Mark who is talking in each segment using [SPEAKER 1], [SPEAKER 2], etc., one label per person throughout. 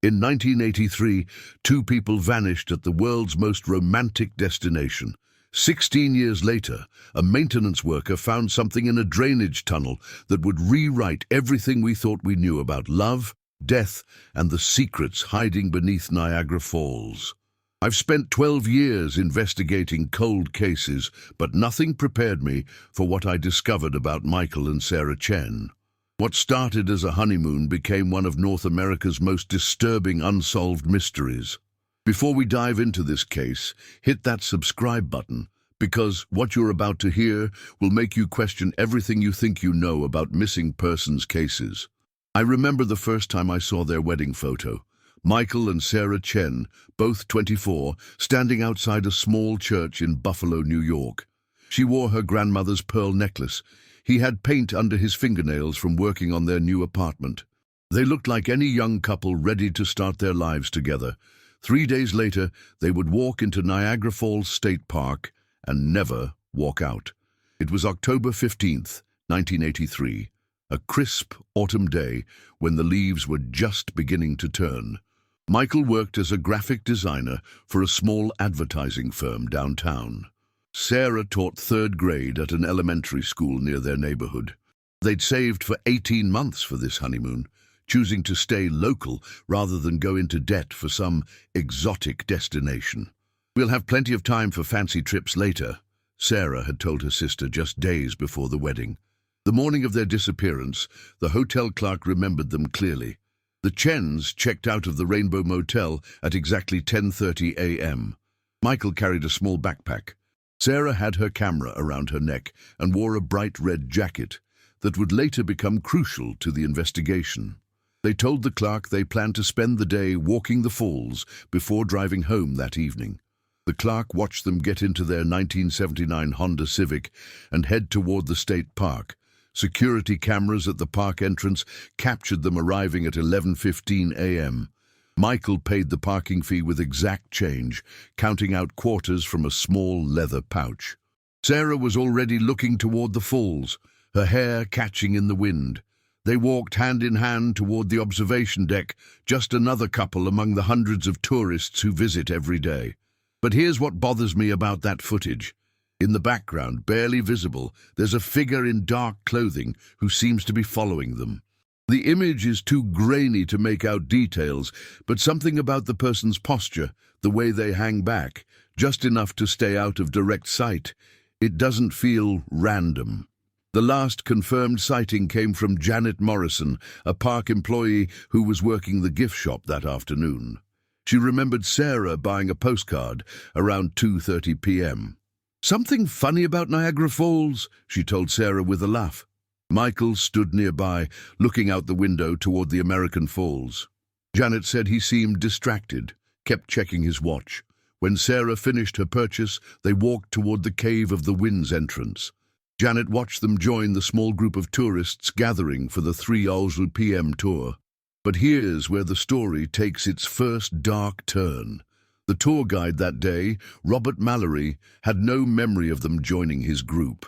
[SPEAKER 1] In 1983, two people vanished at the world's most romantic destination. 16 years later, a maintenance worker found something in a drainage tunnel that would rewrite everything we thought we knew about love, death, and the secrets hiding beneath Niagara Falls. I've spent 12 years investigating cold cases, but nothing prepared me for what I discovered about Michael and Sarah Chen. What started as a honeymoon became one of North America's most disturbing unsolved mysteries. Before we dive into this case, hit that subscribe button, because what you're about to hear will make you question everything you think you know about missing persons cases. I remember the first time I saw their wedding photo. Michael and Sarah Chen, both 24, standing outside a small church in Buffalo, New York. She wore her grandmother's pearl necklace. He had paint under his fingernails from working on their new apartment. They looked like any young couple ready to start their lives together. 3 days later, they would walk into Niagara Falls State Park and never walk out. It was October 15th, 1983, a crisp autumn day when the leaves were just beginning to turn. Michael worked as a graphic designer for a small advertising firm downtown. Sarah taught 3rd grade at an elementary school near their neighborhood. They'd saved for 18 months for this honeymoon, choosing to stay local rather than go into debt for some exotic destination. "We'll have plenty of time for fancy trips later," Sarah had told her sister just days before the wedding. The morning of their disappearance, the hotel clerk remembered them clearly. The Chens checked out of the Rainbow Motel at exactly 10:30 a.m. Michael carried a small backpack. Sarah had her camera around her neck and wore a bright red jacket that would later become crucial to the investigation. They told the clerk they planned to spend the day walking the falls before driving home that evening. The clerk watched them get into their 1979 Honda Civic and head toward the state park. Security cameras at the park entrance captured them arriving at 11:15 a.m. Michael paid the parking fee with exact change, counting out quarters from a small leather pouch. Sarah was already looking toward the falls, her hair catching in the wind. They walked hand in hand toward the observation deck, just another couple among the hundreds of tourists who visit every day. But here's what bothers me about that footage. In the background, barely visible, there's a figure in dark clothing who seems to be following them. The image is too grainy to make out details, but something about the person's posture, the way they hang back, just enough to stay out of direct sight. It doesn't feel random. The last confirmed sighting came from Janet Morrison, a park employee who was working the gift shop that afternoon. She remembered Sarah buying a postcard around 2:30 p.m. "Something funny about Niagara Falls," she told Sarah with a laugh. Michael stood nearby, looking out the window toward the American Falls. Janet said he seemed distracted, kept checking his watch. When Sarah finished her purchase, they walked toward the Cave of the Winds entrance. Janet watched them join the small group of tourists gathering for the 3 p.m. tour. But here's where the story takes its first dark turn. The tour guide that day, Robert Mallory, had no memory of them joining his group.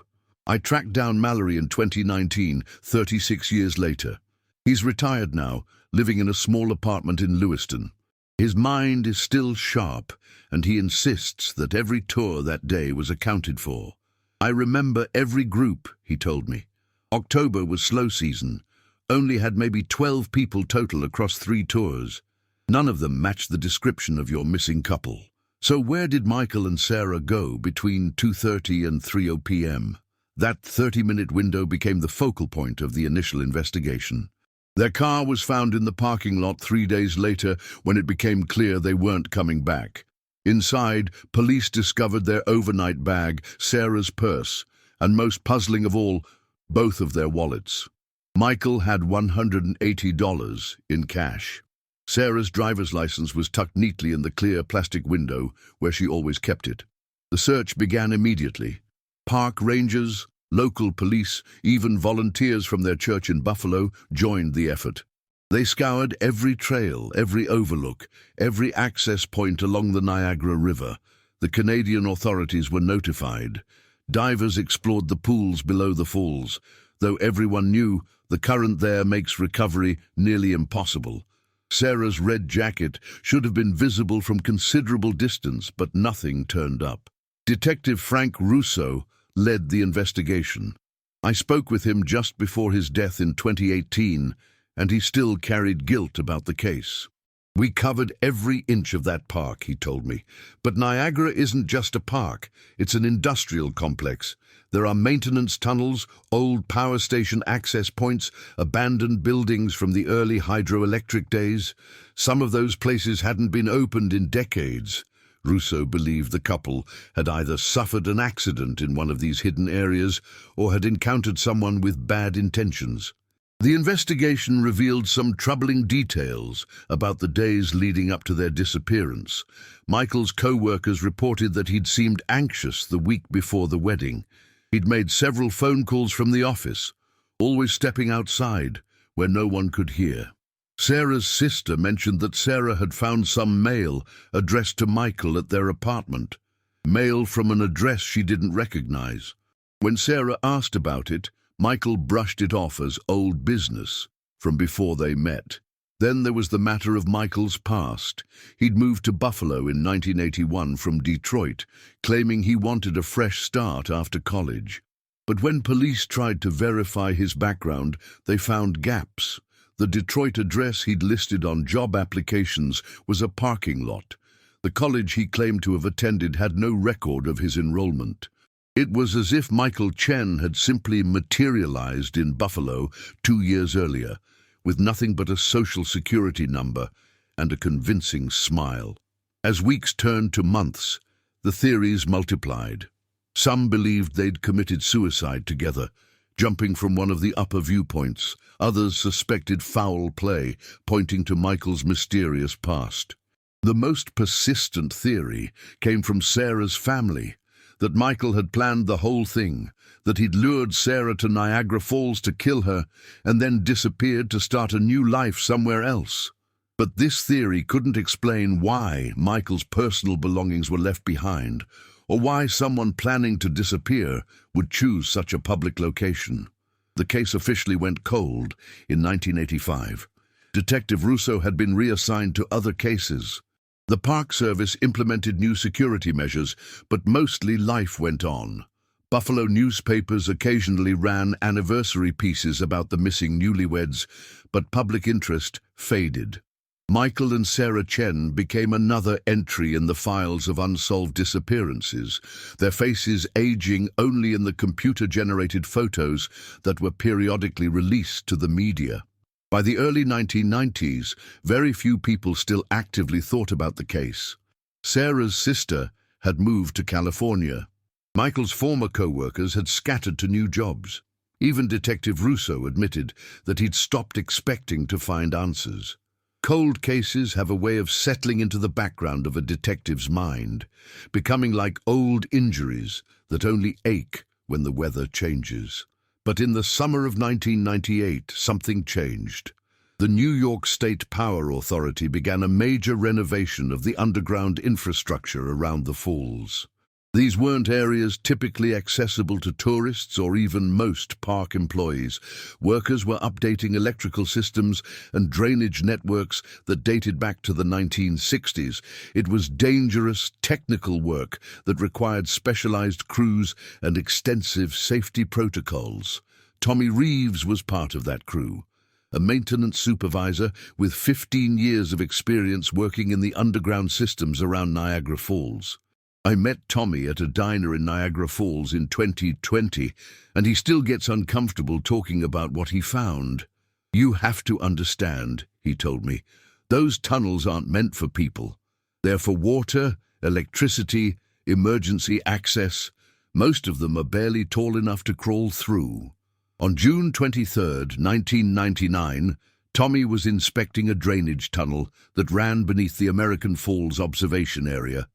[SPEAKER 1] I tracked down Mallory in 2019, 36 years later. He's retired now, living in a small apartment in Lewiston. His mind is still sharp, and he insists that every tour that day was accounted for. "I remember every group," he told me. October was slow season. Only had maybe 12 people total across 3 tours. None of them matched the description of your missing couple. So where did Michael and Sarah go between 2:30 and 3 p.m.? That 30-minute window became the focal point of the initial investigation. Their car was found in the parking lot 3 days later when it became clear they weren't coming back. Inside, police discovered their overnight bag, Sarah's purse, and most puzzling of all, both of their wallets. Michael had $180 in cash. Sarah's driver's license was tucked neatly in the clear plastic window where she always kept it. The search began immediately. Park rangers, local police, even volunteers from their church in Buffalo joined the effort. They scoured every trail, every overlook, every access point along the Niagara River. The Canadian authorities were notified. Divers explored the pools below the falls, though everyone knew the current there makes recovery nearly impossible. Sarah's red jacket should have been visible from considerable distance, but nothing turned up. Detective Frank Russo led the investigation. I spoke with him just before his death in 2018, and he still carried guilt about the case. "We covered every inch of that park," he told me. "But Niagara isn't just a park, it's an industrial complex. There are maintenance tunnels, old power station access points, abandoned buildings from the early hydroelectric days. Some of those places hadn't been opened in decades." Russo believed the couple had either suffered an accident in one of these hidden areas or had encountered someone with bad intentions. The investigation revealed some troubling details about the days leading up to their disappearance. Michael's co-workers reported that he'd seemed anxious the week before the wedding. He'd made several phone calls from the office, always stepping outside where no one could hear. Sarah's sister mentioned that Sarah had found some mail addressed to Michael at their apartment, mail from an address she didn't recognize. When Sarah asked about it, Michael brushed it off as old business from before they met. Then there was the matter of Michael's past. He'd moved to Buffalo in 1981 from Detroit, claiming he wanted a fresh start after college. But when police tried to verify his background, they found gaps. The Detroit address he'd listed on job applications was a parking lot. The college he claimed to have attended had no record of his enrollment. It was as if Michael Chen had simply materialized in Buffalo 2 years earlier, with nothing but a social security number and a convincing smile. As weeks turned to months, the theories multiplied. Some believed they'd committed suicide together, jumping from one of the upper viewpoints. Others suspected foul play, pointing to Michael's mysterious past. The most persistent theory came from Sarah's family, that Michael had planned the whole thing, that he'd lured Sarah to Niagara Falls to kill her and then disappeared to start a new life somewhere else. But this theory couldn't explain why Michael's personal belongings were left behind, or why someone planning to disappear would choose such a public location. The case officially went cold in 1985. Detective Russo had been reassigned to other cases. The Park Service implemented new security measures, but mostly life went on. Buffalo newspapers occasionally ran anniversary pieces about the missing newlyweds, but public interest faded. Michael and Sarah Chen became another entry in the files of unsolved disappearances, their faces aging only in the computer-generated photos that were periodically released to the media. By the early 1990s, very few people still actively thought about the case. Sarah's sister had moved to California. Michael's former co-workers had scattered to new jobs. Even Detective Russo admitted that he'd stopped expecting to find answers. Cold cases have a way of settling into the background of a detective's mind, becoming like old injuries that only ache when the weather changes. But in the summer of 1998, something changed. The New York State Power Authority began a major renovation of the underground infrastructure around the falls. These weren't areas typically accessible to tourists or even most park employees. Workers were updating electrical systems and drainage networks that dated back to the 1960s. It was dangerous, technical work that required specialized crews and extensive safety protocols. Tommy Reeves was part of that crew, a maintenance supervisor with 15 years of experience working in the underground systems around Niagara Falls. I met Tommy at a diner in Niagara Falls in 2020, and he still gets uncomfortable talking about what he found. "You have to understand," he told me, "those tunnels aren't meant for people. They're for water, electricity, emergency access. Most of them are barely tall enough to crawl through." On June 23, 1999, Tommy was inspecting a drainage tunnel that ran beneath the American Falls observation area.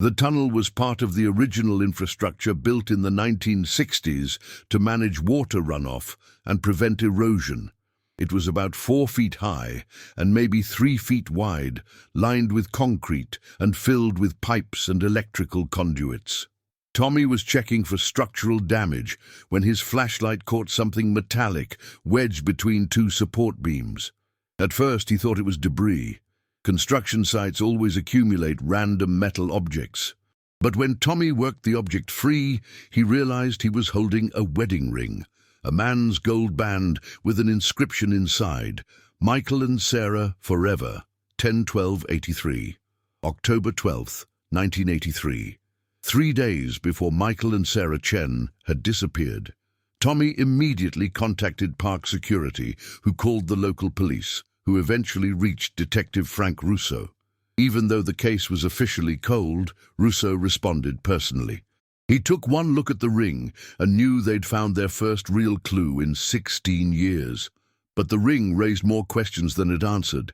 [SPEAKER 1] The tunnel was part of the original infrastructure built in the 1960s to manage water runoff and prevent erosion. It was about 4 feet high and maybe 3 feet wide, lined with concrete and filled with pipes and electrical conduits. Tommy was checking for structural damage when his flashlight caught something metallic wedged between 2 support beams. At first, he thought it was debris. Construction sites always accumulate random metal objects. But when Tommy worked the object free, he realized he was holding a wedding ring, a man's gold band with an inscription inside, Michael and Sarah forever, 10/12/83, October 12th, 1983. 3 days before Michael and Sarah Chen had disappeared. Tommy immediately contacted park security, who called the local police, who eventually reached Detective Frank Russo. Even though the case was officially cold, Russo responded personally. He took one look at the ring and knew they'd found their first real clue in 16 years. But the ring raised more questions than it answered.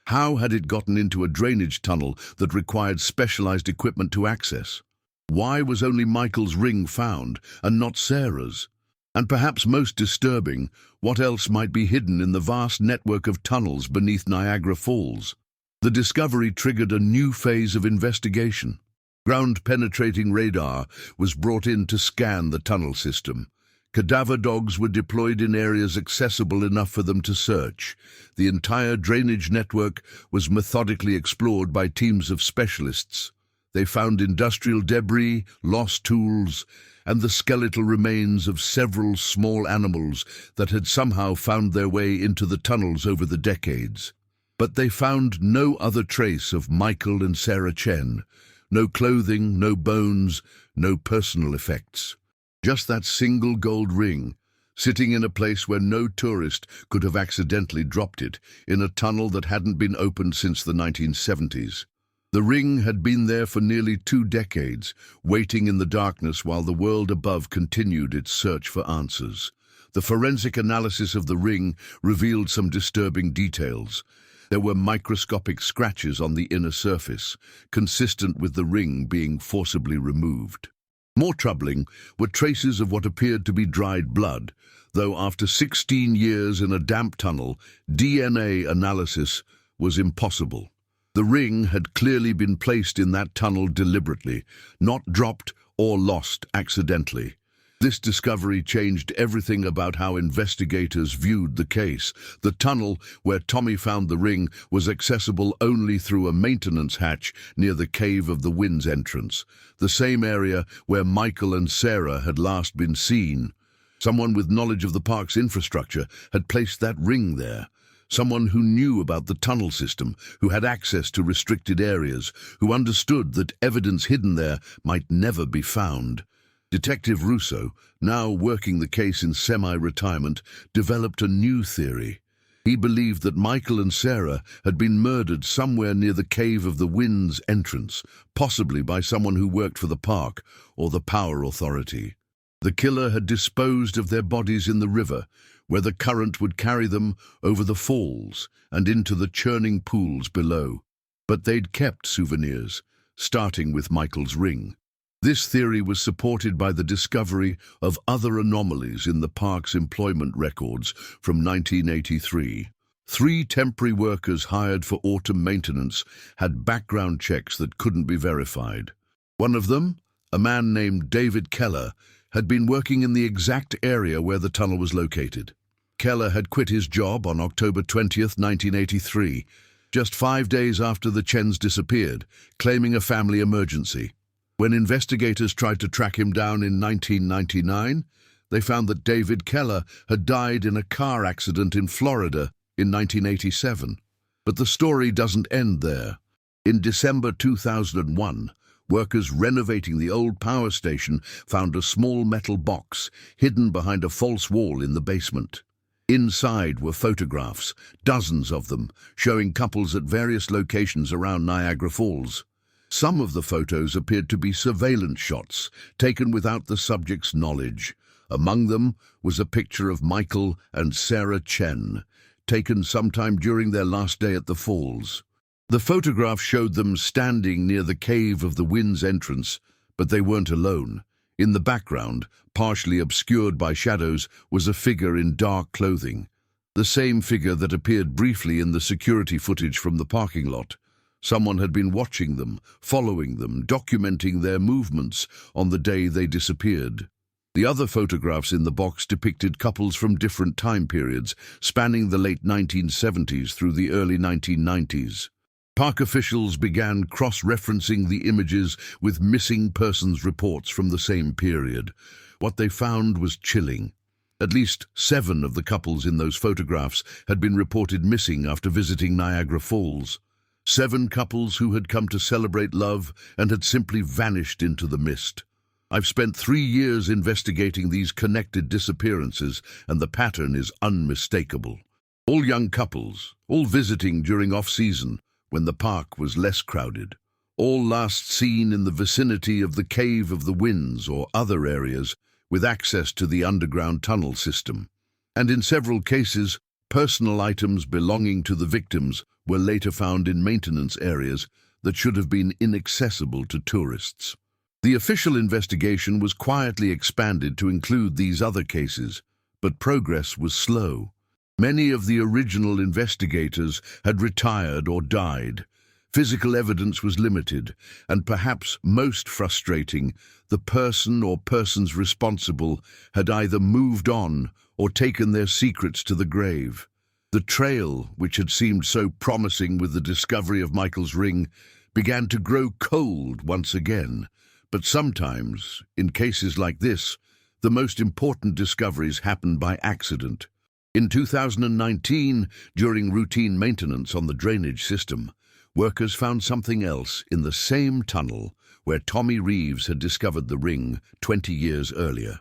[SPEAKER 1] How had it gotten into a drainage tunnel that required specialized equipment to access? Why was only Michael's ring found and not Sarah's? And perhaps most disturbing, what else might be hidden in the vast network of tunnels beneath Niagara Falls? The discovery triggered a new phase of investigation. Ground-penetrating radar was brought in to scan the tunnel system. Cadaver dogs were deployed in areas accessible enough for them to search. The entire drainage network was methodically explored by teams of specialists. They found industrial debris, lost tools, and the skeletal remains of several small animals that had somehow found their way into the tunnels over the decades. But they found no other trace of Michael and Sarah Chen. No clothing, no bones, no personal effects. Just that single gold ring, sitting in a place where no tourist could have accidentally dropped it, in a tunnel that hadn't been opened since the 1970s. The ring had been there for nearly 2 decades, waiting in the darkness while the world above continued its search for answers. The forensic analysis of the ring revealed some disturbing details. There were microscopic scratches on the inner surface, consistent with the ring being forcibly removed. More troubling were traces of what appeared to be dried blood, though after 16 years in a damp tunnel, DNA analysis was impossible. The ring had clearly been placed in that tunnel deliberately, not dropped or lost accidentally. This discovery changed everything about how investigators viewed the case. The tunnel where Tommy found the ring was accessible only through a maintenance hatch near the Cave of the Winds entrance, the same area where Michael and Sarah had last been seen. Someone with knowledge of the park's infrastructure had placed that ring there. Someone who knew about the tunnel system, who had access to restricted areas, who understood that evidence hidden there might never be found. Detective Russo, now working the case in semi-retirement, developed a new theory. He believed that Michael and Sarah had been murdered somewhere near the Cave of the Winds entrance, possibly by someone who worked for the park or the Power Authority. The killer had disposed of their bodies in the river, where the current would carry them over the falls and into the churning pools below. But they'd kept souvenirs, starting with Michael's ring. This theory was supported by the discovery of other anomalies in the park's employment records from 1983. 3 temporary workers hired for autumn maintenance had background checks that couldn't be verified. One of them, a man named David Keller, had been working in the exact area where the tunnel was located. Keller had quit his job on October 20th, 1983, just 5 days after the Chens disappeared, claiming a family emergency. When investigators tried to track him down in 1999, they found that David Keller had died in a car accident in Florida in 1987. But the story doesn't end there. In December 2001, workers renovating the old power station found a small metal box hidden behind a false wall in the basement. Inside were photographs, dozens of them, showing couples at various locations around Niagara Falls. Some of the photos appeared to be surveillance shots, taken without the subject's knowledge. Among them was a picture of Michael and Sarah Chen, taken sometime during their last day at the falls. The photograph showed them standing near the Cave of the Winds entrance, but they weren't alone. In the background, partially obscured by shadows, was a figure in dark clothing, the same figure that appeared briefly in the security footage from the parking lot. Someone had been watching them, following them, documenting their movements on the day they disappeared. The other photographs in the box depicted couples from different time periods, spanning the late 1970s through the early 1990s. Park officials began cross-referencing the images with missing persons reports from the same period. What they found was chilling. At least 7 of the couples in those photographs had been reported missing after visiting Niagara Falls. 7 couples who had come to celebrate love and had simply vanished into the mist. I've spent 3 years investigating these connected disappearances, and the pattern is unmistakable. All young couples, all visiting during off-season, when the park was less crowded. All last seen in the vicinity of the Cave of the Winds or other areas with access to the underground tunnel system. And in several cases, personal items belonging to the victims were later found in maintenance areas that should have been inaccessible to tourists. The official investigation was quietly expanded to include these other cases, but progress was slow. Many of the original investigators had retired or died. Physical evidence was limited, and perhaps most frustrating, the person or persons responsible had either moved on or taken their secrets to the grave. The trail, which had seemed so promising with the discovery of Michael's ring, began to grow cold once again. But sometimes, in cases like this, the most important discoveries happen by accident. In 2019, during routine maintenance on the drainage system, workers found something else in the same tunnel where Tommy Reeves had discovered the ring 20 years earlier.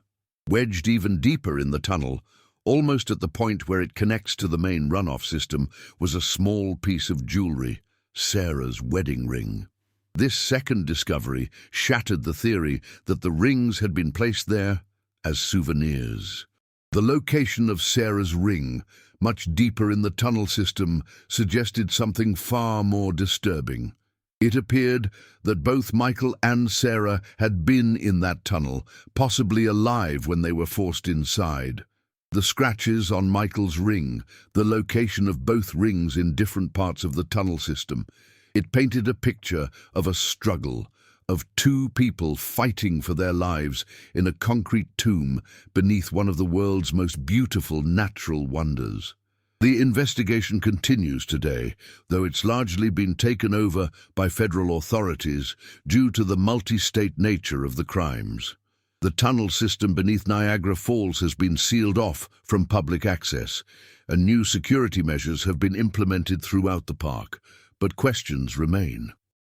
[SPEAKER 1] Wedged even deeper in the tunnel, almost at the point where it connects to the main runoff system, was a small piece of jewelry, Sarah's wedding ring. This second discovery shattered the theory that the rings had been placed there as souvenirs. The location of Sarah's ring, much deeper in the tunnel system, suggested something far more disturbing. It appeared that both Michael and Sarah had been in that tunnel, possibly alive when they were forced inside. The scratches on Michael's ring, the location of both rings in different parts of the tunnel system, it painted a picture of a struggle, of 2 people fighting for their lives in a concrete tomb beneath one of the world's most beautiful natural wonders. The investigation continues today, though it's largely been taken over by federal authorities due to the multi-state nature of the crimes. The tunnel system beneath Niagara Falls has been sealed off from public access, and new security measures have been implemented throughout the park, but questions remain.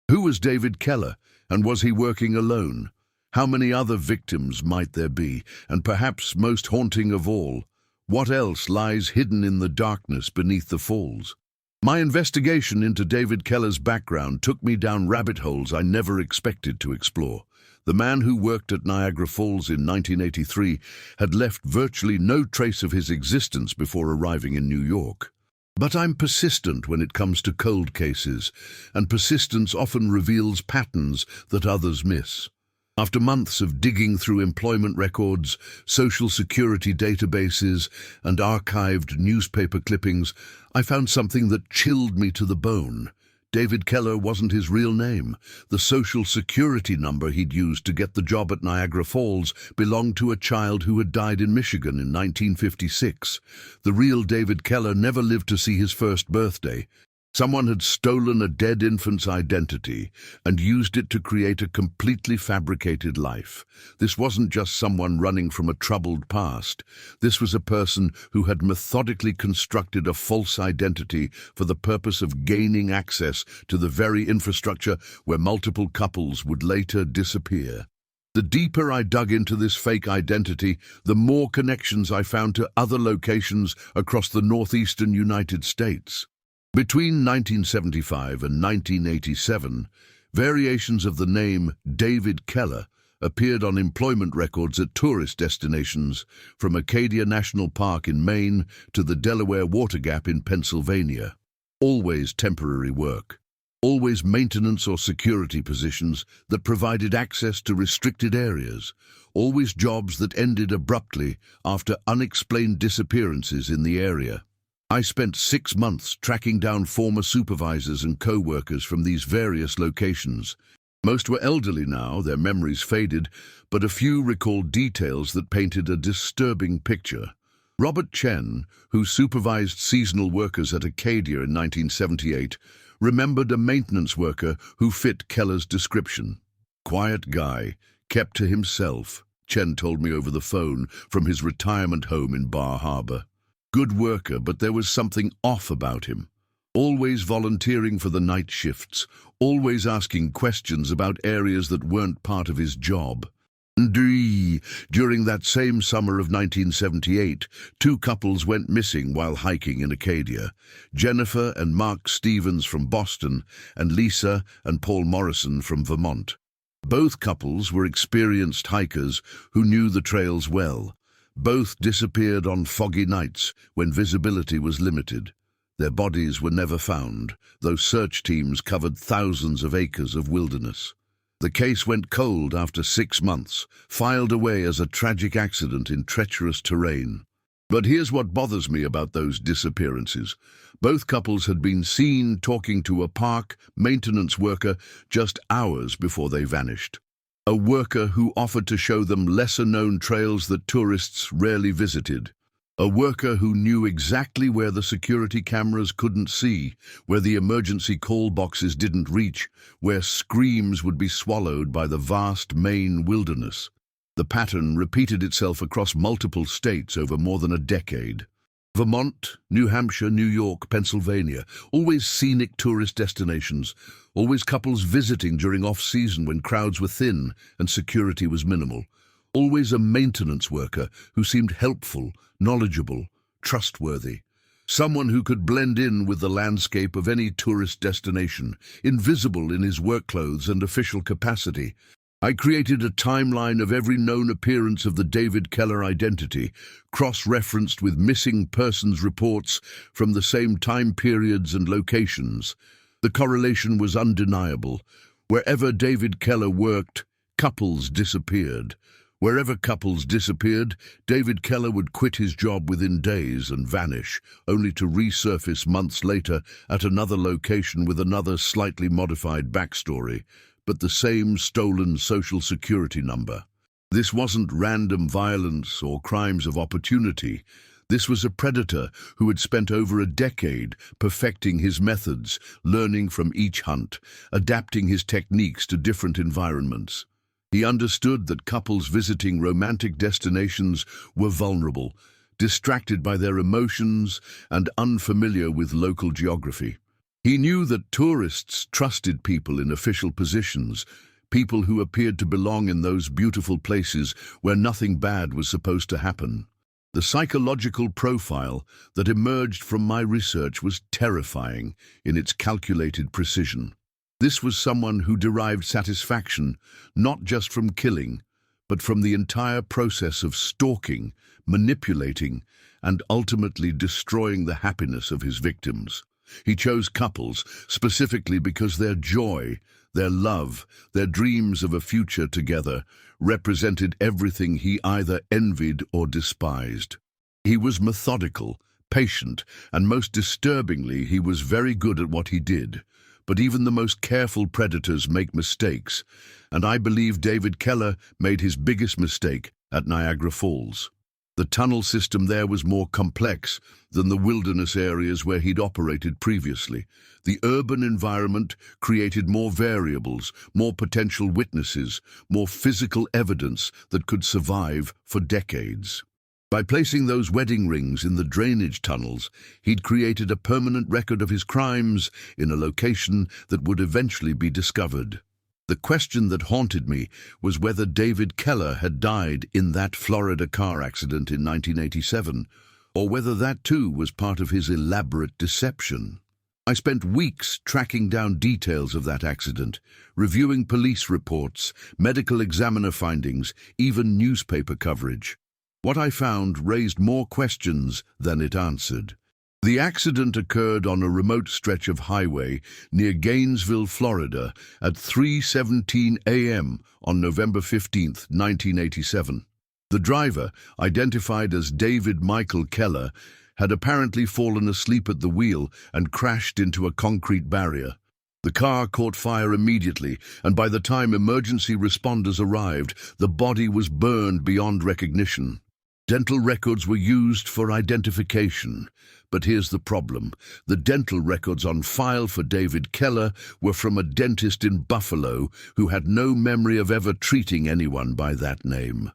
[SPEAKER 1] Who was David Keller? And was he working alone? How many other victims might there be? And perhaps most haunting of all, what else lies hidden in the darkness beneath the falls? My investigation into David Keller's background took me down rabbit holes I never expected to explore. The man who worked at Niagara Falls in 1983 had left virtually no trace of his existence before arriving in New York. But I'm persistent when it comes to cold cases, and persistence often reveals patterns that others miss. After months of digging through employment records, social security databases, and archived newspaper clippings, I found something that chilled me to the bone. David Keller wasn't his real name. The social security number he'd used to get the job at Niagara Falls belonged to a child who had died in Michigan in 1956. The real David Keller never lived to see his first birthday. Someone had stolen a dead infant's identity and used it to create a completely fabricated life. This wasn't just someone running from a troubled past. This was a person who had methodically constructed a false identity for the purpose of gaining access to the very infrastructure where multiple couples would later disappear. The deeper I dug into this fake identity, the more connections I found to other locations across the northeastern United States. Between 1975 and 1987, variations of the name David Keller appeared on employment records at tourist destinations, from Acadia National Park in Maine to the Delaware Water Gap in Pennsylvania. Always temporary work, always maintenance or security positions that provided access to restricted areas, always jobs that ended abruptly after unexplained disappearances in the area. I spent 6 months tracking down former supervisors and co-workers from these various locations. Most were elderly now, their memories faded, but a few recalled details that painted a disturbing picture. Robert Chen, who supervised seasonal workers at Acadia in 1978, remembered a maintenance worker who fit Keller's description. Quiet guy, kept to himself, Chen told me over the phone from his retirement home in Bar Harbor. Good worker, but there was something off about him. Always volunteering for the night shifts, always asking questions about areas that weren't part of his job. During that same summer of 1978, two couples went missing while hiking in Acadia. Jennifer and Mark Stevens from Boston, and Lisa and Paul Morrison from Vermont. Both couples were experienced hikers who knew the trails well. Both disappeared on foggy nights when visibility was limited. Their bodies were never found, though search teams covered thousands of acres of wilderness. The case went cold after 6 months, filed away as a tragic accident in treacherous terrain. But here's what bothers me about those disappearances. Both couples had been seen talking to a park maintenance worker just hours before they vanished. A worker who offered to show them lesser-known trails that tourists rarely visited. A worker who knew exactly where the security cameras couldn't see, where the emergency call boxes didn't reach, where screams would be swallowed by the vast Maine wilderness. The pattern repeated itself across multiple states over more than a decade. Vermont, New Hampshire, New York, Pennsylvania, always scenic tourist destinations, always couples visiting during off-season when crowds were thin and security was minimal. Always a maintenance worker who seemed helpful, knowledgeable, trustworthy. Someone who could blend in with the landscape of any tourist destination, invisible in his work clothes and official capacity. I created a timeline of every known appearance of the David Keller identity, cross-referenced with missing persons reports from the same time periods and locations. The correlation was undeniable. Wherever David Keller worked, couples disappeared. Wherever couples disappeared, David Keller would quit his job within days and vanish, only to resurface months later at another location with another slightly modified backstory, but the same stolen social security number. This wasn't random violence or crimes of opportunity. This was a predator who had spent over a decade perfecting his methods, learning from each hunt, adapting his techniques to different environments. He understood that couples visiting romantic destinations were vulnerable, distracted by their emotions and unfamiliar with local geography. He knew that tourists trusted people in official positions, people who appeared to belong in those beautiful places where nothing bad was supposed to happen. The psychological profile that emerged from my research was terrifying in its calculated precision. This was someone who derived satisfaction not just from killing, but from the entire process of stalking, manipulating, and ultimately destroying the happiness of his victims. He chose couples specifically because their joy, their love, their dreams of a future together represented everything he either envied or despised. He was methodical, patient, and most disturbingly, he was very good at what he did. But even the most careful predators make mistakes, and I believe David Keller made his biggest mistake at Niagara Falls. The tunnel system there was more complex than the wilderness areas where he'd operated previously. The urban environment created more variables, more potential witnesses, more physical evidence that could survive for decades. By placing those wedding rings in the drainage tunnels, he'd created a permanent record of his crimes in a location that would eventually be discovered. The question that haunted me was whether David Keller had died in that Florida car accident in 1987, or whether that too was part of his elaborate deception. I spent weeks tracking down details of that accident, reviewing police reports, medical examiner findings, even newspaper coverage. What I found raised more questions than it answered. The accident occurred on a remote stretch of highway near Gainesville, Florida, at 3:17 a.m. on November 15, 1987. The driver, identified as David Michael Keller, had apparently fallen asleep at the wheel and crashed into a concrete barrier. The car caught fire immediately, and by the time emergency responders arrived, the body was burned beyond recognition. Dental records were used for identification. But here's the problem. The dental records on file for David Keller were from a dentist in Buffalo who had no memory of ever treating anyone by that name.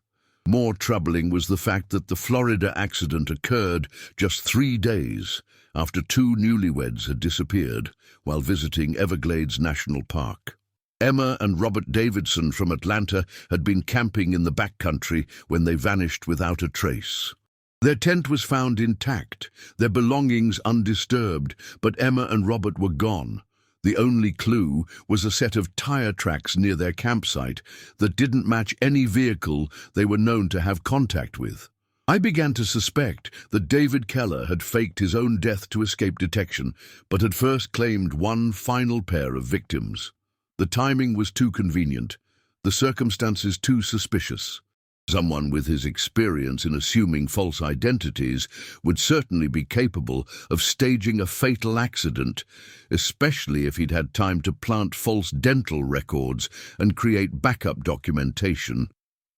[SPEAKER 1] More troubling was the fact that the Florida accident occurred just 3 days after 2 newlyweds had disappeared while visiting Everglades National Park. Emma and Robert Davidson from Atlanta had been camping in the backcountry when they vanished without a trace. Their tent was found intact, their belongings undisturbed, but Emma and Robert were gone. The only clue was a set of tire tracks near their campsite that didn't match any vehicle they were known to have contact with. I began to suspect that David Keller had faked his own death to escape detection, but had first claimed one final pair of victims. The timing was too convenient, the circumstances too suspicious. Someone with his experience in assuming false identities would certainly be capable of staging a fatal accident, especially if he'd had time to plant false dental records and create backup documentation.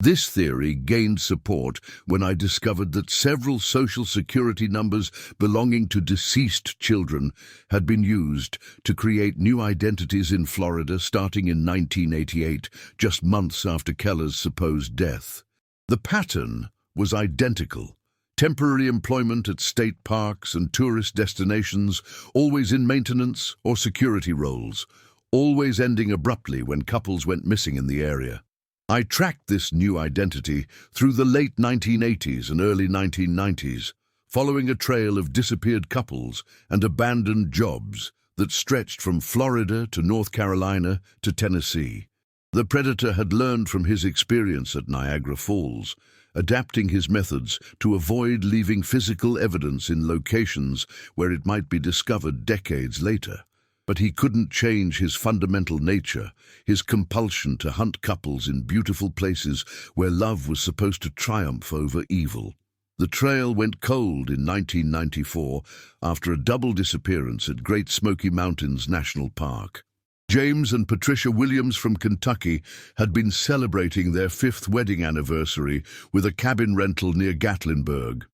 [SPEAKER 1] This theory gained support when I discovered that several social security numbers belonging to deceased children had been used to create new identities in Florida starting in 1988, just months after Keller's supposed death. The pattern was identical. Temporary employment at state parks and tourist destinations, always in maintenance or security roles, always ending abruptly when couples went missing in the area. I tracked this new identity through the late 1980s and early 1990s, following a trail of disappeared couples and abandoned jobs that stretched from Florida to North Carolina to Tennessee. The predator had learned from his experience at Niagara Falls, adapting his methods to avoid leaving physical evidence in locations where it might be discovered decades later. But he couldn't change his fundamental nature, his compulsion to hunt couples in beautiful places where love was supposed to triumph over evil. The trail went cold in 1994 after a double disappearance at Great Smoky Mountains National Park. James and Patricia Williams from Kentucky had been celebrating their 5th wedding anniversary with a cabin rental near Gatlinburg.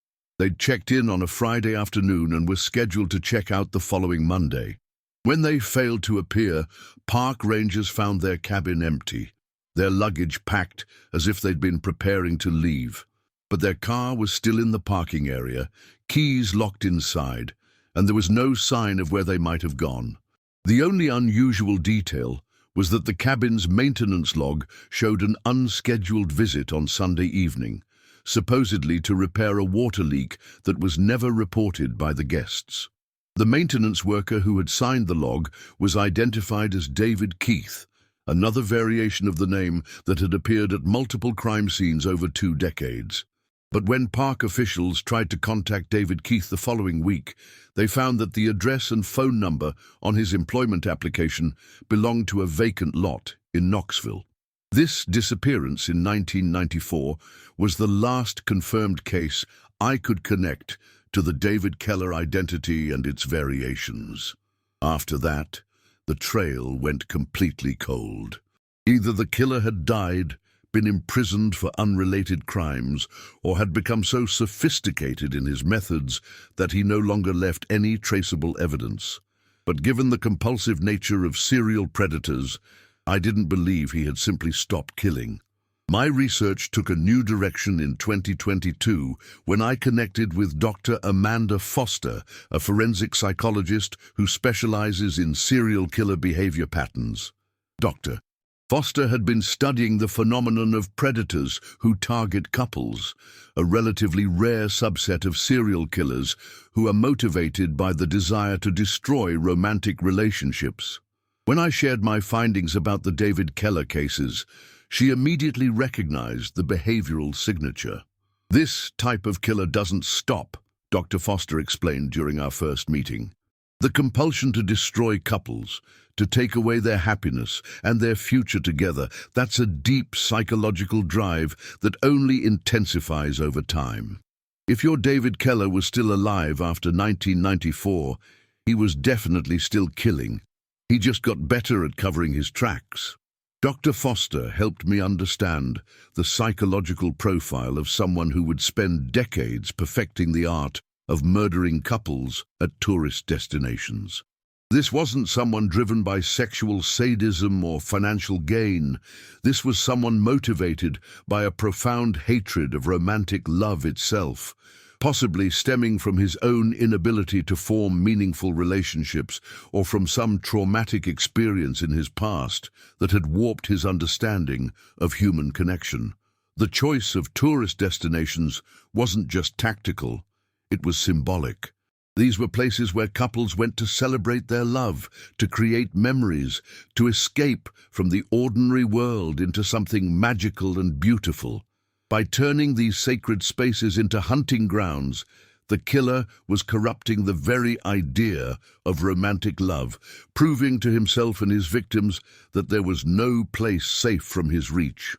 [SPEAKER 1] They'd checked in on a Friday afternoon and were scheduled to check out the following Monday. When they failed to appear, park rangers found their cabin empty, their luggage packed as if they'd been preparing to leave. But their car was still in the parking area, keys locked inside, and there was no sign of where they might have gone. The only unusual detail was that the cabin's maintenance log showed an unscheduled visit on Sunday evening, supposedly to repair a water leak that was never reported by the guests. The maintenance worker who had signed the log was identified as David Keith, another variation of the name that had appeared at multiple crime scenes over 2 decades. But when park officials tried to contact David Keith the following week, they found that the address and phone number on his employment application belonged to a vacant lot in Knoxville. This disappearance in 1994 was the last confirmed case I could connect to the David Keller identity and its variations. After that, the trail went completely cold. Either the killer had died, been imprisoned for unrelated crimes, or had become so sophisticated in his methods that he no longer left any traceable evidence. But given the compulsive nature of serial predators, I didn't believe he had simply stopped killing. My research took a new direction in 2022 when I connected with Dr. Amanda Foster, a forensic psychologist who specializes in serial killer behavior patterns. Dr. Foster had been studying the phenomenon of predators who target couples, a relatively rare subset of serial killers who are motivated by the desire to destroy romantic relationships. When I shared my findings about the David Keller cases, she immediately recognized the behavioral signature. This type of killer doesn't stop, Dr. Foster explained during our first meeting. The compulsion to destroy couples, to take away their happiness and their future together, that's a deep psychological drive that only intensifies over time. If your David Keller was still alive after 1994, he was definitely still killing. He just got better at covering his tracks. Dr. Foster helped me understand the psychological profile of someone who would spend decades perfecting the art of murdering couples at tourist destinations. This wasn't someone driven by sexual sadism or financial gain. This was someone motivated by a profound hatred of romantic love itself, possibly stemming from his own inability to form meaningful relationships or from some traumatic experience in his past that had warped his understanding of human connection. The choice of tourist destinations wasn't just tactical, it was symbolic. These were places where couples went to celebrate their love, to create memories, to escape from the ordinary world into something magical and beautiful. By turning these sacred spaces into hunting grounds, the killer was corrupting the very idea of romantic love, proving to himself and his victims that there was no place safe from his reach.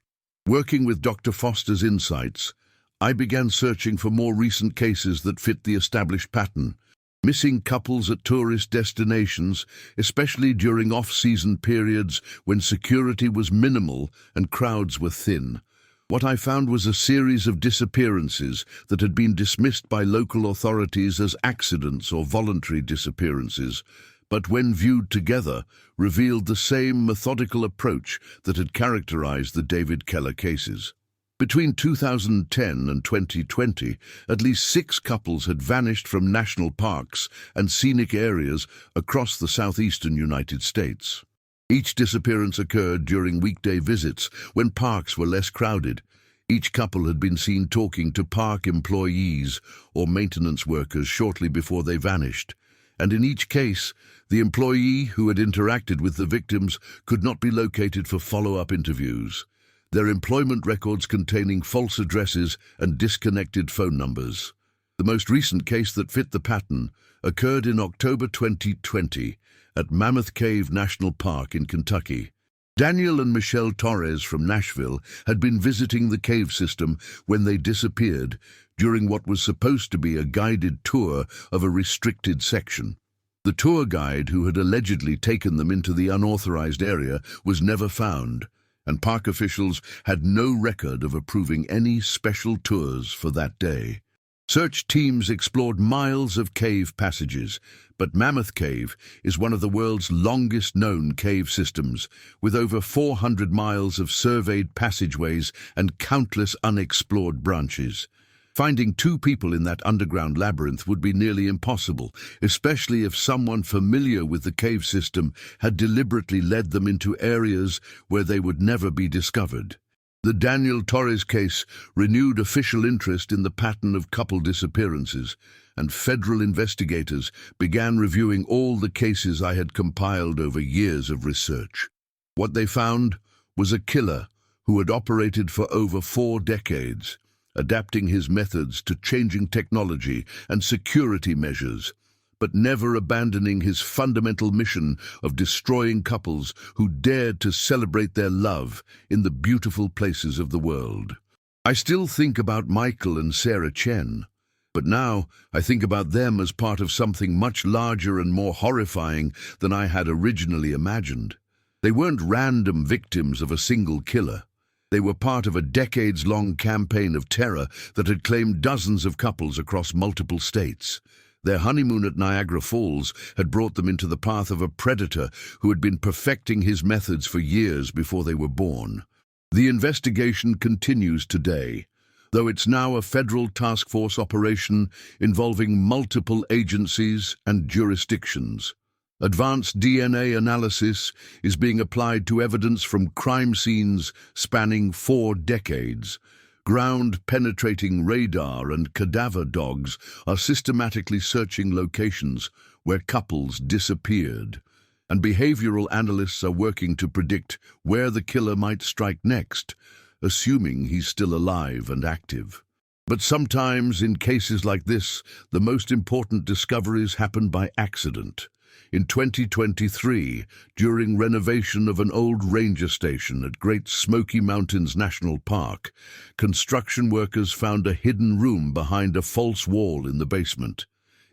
[SPEAKER 1] Working with Dr. Foster's insights, I began searching for more recent cases that fit the established pattern. Missing couples at tourist destinations, especially during off-season periods when security was minimal and crowds were thin. What I found was a series of disappearances that had been dismissed by local authorities as accidents or voluntary disappearances, but when viewed together, revealed the same methodical approach that had characterized the David Keller cases. Between 2010 and 2020, at least 6 couples had vanished from national parks and scenic areas across the southeastern United States. Each disappearance occurred during weekday visits when parks were less crowded. Each couple had been seen talking to park employees or maintenance workers shortly before they vanished. And in each case, the employee who had interacted with the victims could not be located for follow-up interviews, their employment records containing false addresses and disconnected phone numbers. The most recent case that fit the pattern occurred in October 2020 at Mammoth Cave National Park in Kentucky. Daniel and Michelle Torres from Nashville had been visiting the cave system when they disappeared during what was supposed to be a guided tour of a restricted section. The tour guide who had allegedly taken them into the unauthorized area was never found, and park officials had no record of approving any special tours for that day. Search teams explored miles of cave passages, but Mammoth Cave is one of the world's longest-known cave systems, with over 400 miles of surveyed passageways and countless unexplored branches. Finding 2 people in that underground labyrinth would be nearly impossible, especially if someone familiar with the cave system had deliberately led them into areas where they would never be discovered. The Daniel Torres case renewed official interest in the pattern of couple disappearances, and federal investigators began reviewing all the cases I had compiled over years of research. What they found was a killer who had operated for over 4 decades, adapting his methods to changing technology and security measures, but never abandoning his fundamental mission of destroying couples who dared to celebrate their love in the beautiful places of the world. I still think about Michael and Sarah Chen, but now I think about them as part of something much larger and more horrifying than I had originally imagined. They weren't random victims of a single killer. They were part of a decades-long campaign of terror that had claimed dozens of couples across multiple states. Their honeymoon at Niagara Falls had brought them into the path of a predator who had been perfecting his methods for years before they were born. The investigation continues today, though it's now a federal task force operation involving multiple agencies and jurisdictions. Advanced DNA analysis is being applied to evidence from crime scenes spanning 4 decades. Ground-penetrating radar and cadaver dogs are systematically searching locations where couples disappeared, and behavioral analysts are working to predict where the killer might strike next, assuming he's still alive and active. But sometimes, in cases like this, the most important discoveries happen by accident. In 2023, during renovation of an old ranger station at Great Smoky Mountains National Park, construction workers found a hidden room behind a false wall in the basement.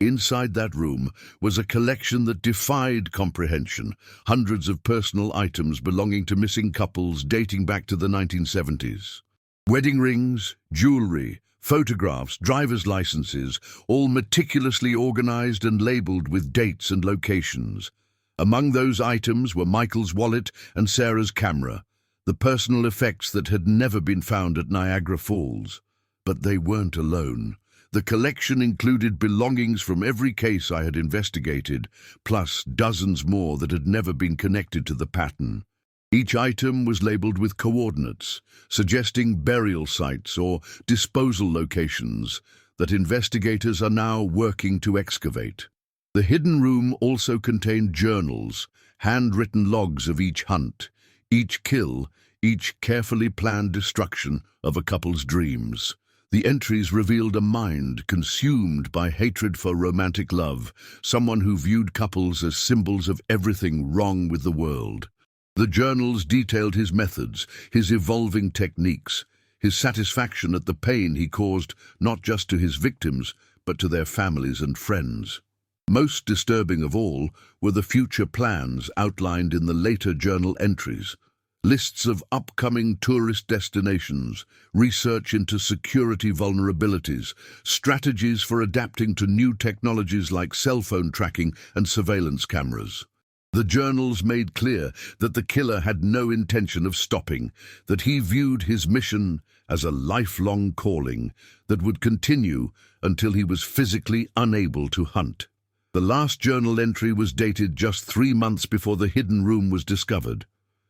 [SPEAKER 1] Inside that room was a collection that defied comprehension, hundreds of personal items belonging to missing couples dating back to the 1970s. Wedding rings, jewelry, photographs, driver's licenses, all meticulously organized and labeled with dates and locations. Among those items were Michael's wallet and Sarah's camera, the personal effects that had never been found at Niagara Falls. But they weren't alone. The collection included belongings from every case I had investigated, plus dozens more that had never been connected to the pattern. Each item was labeled with coordinates, suggesting burial sites or disposal locations that investigators are now working to excavate. The hidden room also contained journals, handwritten logs of each hunt, each kill, each carefully planned destruction of a couple's dreams. The entries revealed a mind consumed by hatred for romantic love, someone who viewed couples as symbols of everything wrong with the world. The journals detailed his methods, his evolving techniques, his satisfaction at the pain he caused not just to his victims, but to their families and friends. Most disturbing of all were the future plans outlined in the later journal entries. Lists of upcoming tourist destinations, research into security vulnerabilities, strategies for adapting to new technologies like cell phone tracking and surveillance cameras. The journals made clear that the killer had no intention of stopping, that he viewed his mission as a lifelong calling that would continue until he was physically unable to hunt. The last journal entry was dated just 3 months before the hidden room was discovered.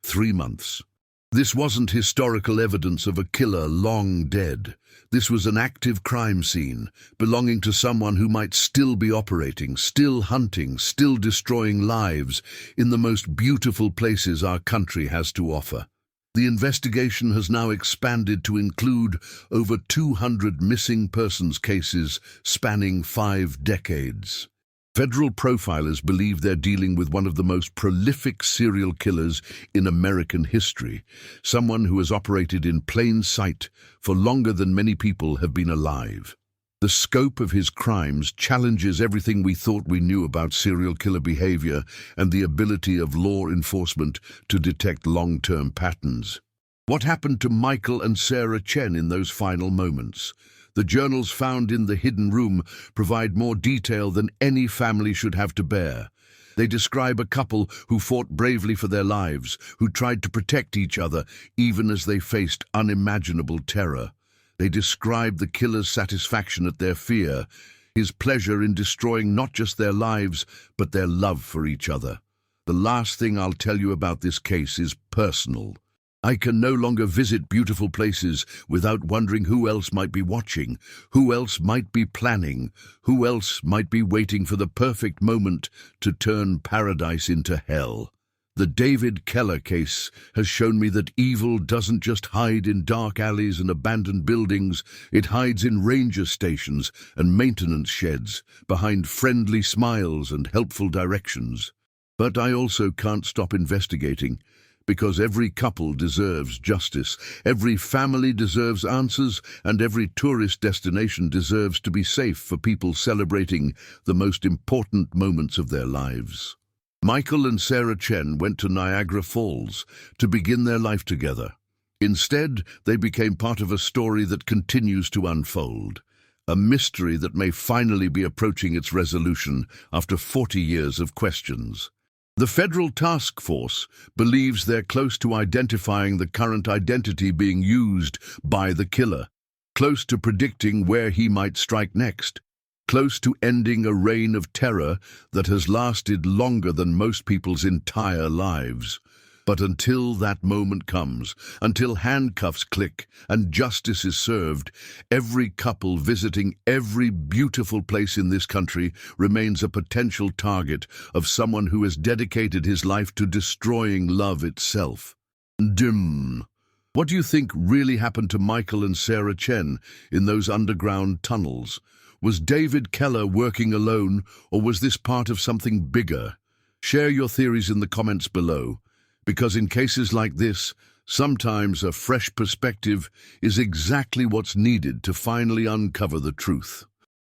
[SPEAKER 1] 3 months. This wasn't historical evidence of a killer long dead. This was an active crime scene, belonging to someone who might still be operating, still hunting, still destroying lives in the most beautiful places our country has to offer. The investigation has now expanded to include over 200 missing persons cases spanning 5 decades. Federal profilers believe they're dealing with one of the most prolific serial killers in American history, someone who has operated in plain sight for longer than many people have been alive. The scope of his crimes challenges everything we thought we knew about serial killer behavior and the ability of law enforcement to detect long-term patterns. What happened to Michael and Sarah Chen in those final moments? The journals found in the hidden room provide more detail than any family should have to bear. They describe a couple who fought bravely for their lives, who tried to protect each other even as they faced unimaginable terror. They describe the killer's satisfaction at their fear, his pleasure in destroying not just their lives, but their love for each other. The last thing I'll tell you about this case is personal. I can no longer visit beautiful places without wondering who else might be watching, who else might be planning, who else might be waiting for the perfect moment to turn paradise into hell. The David Keller case has shown me that evil doesn't just hide in dark alleys and abandoned buildings, it hides in ranger stations and maintenance sheds, behind friendly smiles and helpful directions. But I also can't stop investigating, because every couple deserves justice, every family deserves answers, and every tourist destination deserves to be safe for people celebrating the most important moments of their lives. Michael and Sarah Chen went to Niagara Falls to begin their life together. Instead, they became part of a story that continues to unfold, a mystery that may finally be approaching its resolution after 40 years of questions. The federal task force believes they're close to identifying the current identity being used by the killer, close to predicting where he might strike next, close to ending a reign of terror that has lasted longer than most people's entire lives. But until that moment comes, until handcuffs click and justice is served, every couple visiting every beautiful place in this country remains a potential target of someone who has dedicated his life to destroying love itself. What do you think really happened to Michael and Sarah Chen in those underground tunnels? Was David Keller working alone, or was this part of something bigger? Share your theories in the comments below. Because in cases like this, sometimes a fresh perspective is exactly what's needed to finally uncover the truth.